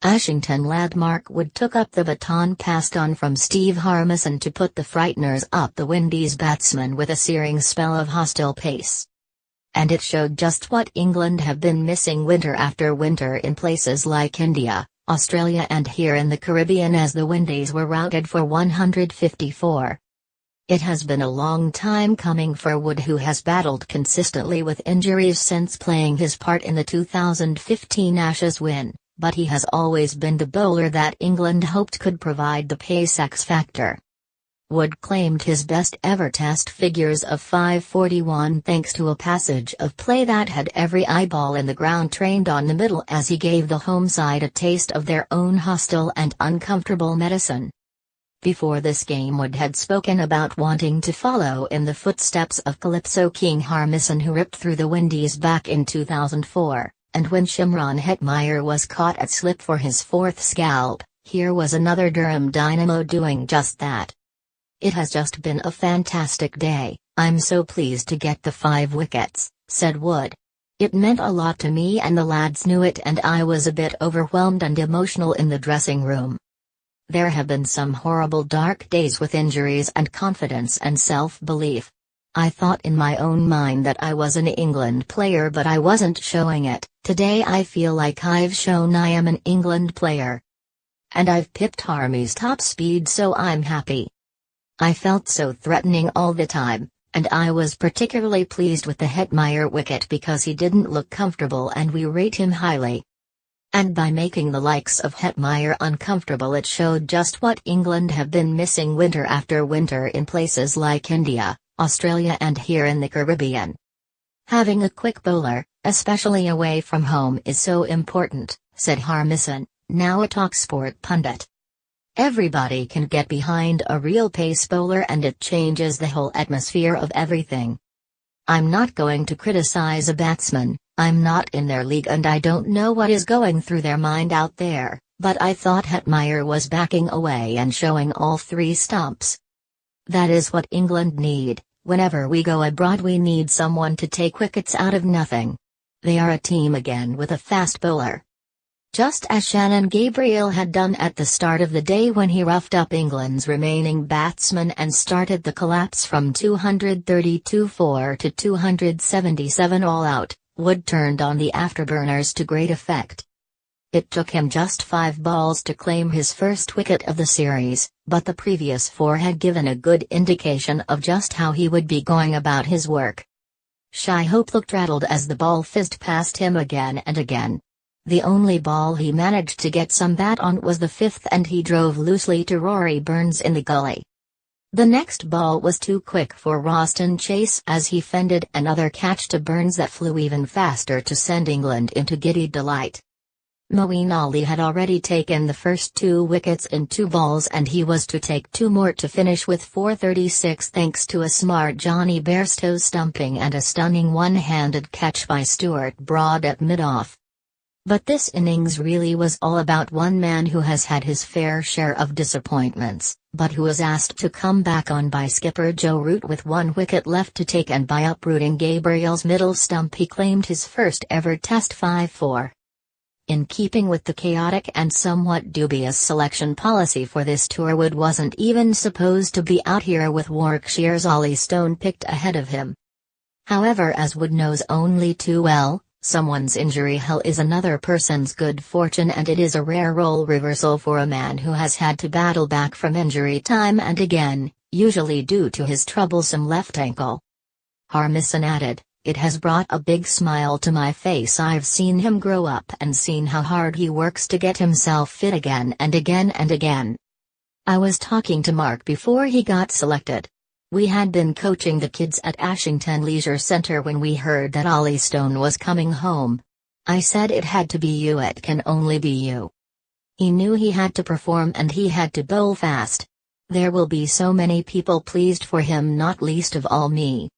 Ashington lad Mark Wood took up the baton passed on from Steve Harmison to put the frighteners up the Windies batsmen with a searing spell of hostile pace. And it showed just what England have been missing winter after winter in places like India, Australia and here in the Caribbean as the Windies were routed for 154. It has been a long time coming for Wood, who has battled consistently with injuries since playing his part in the 2015 Ashes win, but he has always been the bowler that England hoped could provide the pace X factor. Wood claimed his best ever test figures of 541 thanks to a passage of play that had every eyeball in the ground trained on the middle as he gave the home side a taste of their own hostile and uncomfortable medicine. Before this game, Wood had spoken about wanting to follow in the footsteps of Calypso King Harmison, who ripped through the Windies back in 2004, and when Shimron Hetmyer was caught at slip for his fourth scalp, here was another Durham Dynamo doing just that. "It has just been a fantastic day, I'm so pleased to get the 5 wickets," said Wood. "It meant a lot to me and the lads knew it, and I was a bit overwhelmed and emotional in the dressing room. There have been some horrible dark days with injuries and confidence and self-belief. I thought in my own mind that I was an England player, but I wasn't showing it. Today I feel like I've shown I am an England player. And I've pipped Harmy's top speed, so I'm happy. I felt so threatening all the time, and I was particularly pleased with the Hetmyer wicket because he didn't look comfortable and we rate him highly. And by making the likes of Hetmyer uncomfortable, it showed just what England have been missing winter after winter in places like India, Australia and here in the Caribbean. Having a quick bowler, especially away from home, is so important," said Harmison, now a TalkSport pundit. "Everybody can get behind a real pace bowler and it changes the whole atmosphere of everything. I'm not going to criticize a batsman, I'm not in their league and I don't know what is going through their mind out there, but I thought Hetmyer was backing away and showing all 3 stumps. That is what England need. Whenever we go abroad we need someone to take wickets out of nothing. They are a team again with a fast bowler. Just as Shannon Gabriel had done at the start of the day when he roughed up England's remaining batsmen and started the collapse from 232-4 to 277 all out, Wood turned on the afterburners to great effect. It took him just 5 balls to claim his first wicket of the series, but the previous 4 had given a good indication of just how he would be going about his work. Shy Hope looked rattled as the ball fizzed past him again and again. The only ball he managed to get some bat on was the 5th, and he drove loosely to Rory Burns in the gully. The next ball was too quick for Roston Chase as he fended another catch to Burns that flew even faster to send England into giddy delight. Moeen Ali had already taken the first 2 wickets in 2 balls and he was to take 2 more to finish with 436 thanks to a smart Johnny Bairstow stumping and a stunning one-handed catch by Stuart Broad at mid-off. But this innings really was all about one man who has had his fair share of disappointments, but who was asked to come back on by skipper Joe Root with 1 wicket left to take, and by uprooting Gabriel's middle stump he claimed his first ever Test 5-4. In keeping with the chaotic and somewhat dubious selection policy for this tour, Wood wasn't even supposed to be out here with Warwickshire's Ollie Stone picked ahead of him. However, as Wood knows only too well, someone's injury hell is another person's good fortune, and it is a rare role reversal for a man who has had to battle back from injury time and again, usually due to his troublesome left ankle. Harmison added, "It has brought a big smile to my face. I've seen him grow up and seen how hard he works to get himself fit again and again and again. I was talking to Mark before he got selected. We had been coaching the kids at Ashington Leisure Centre when we heard that Ollie Stone was coming home. I said it had to be you, it can only be you. He knew he had to perform and he had to bowl fast. There will be so many people pleased for him, not least of all me.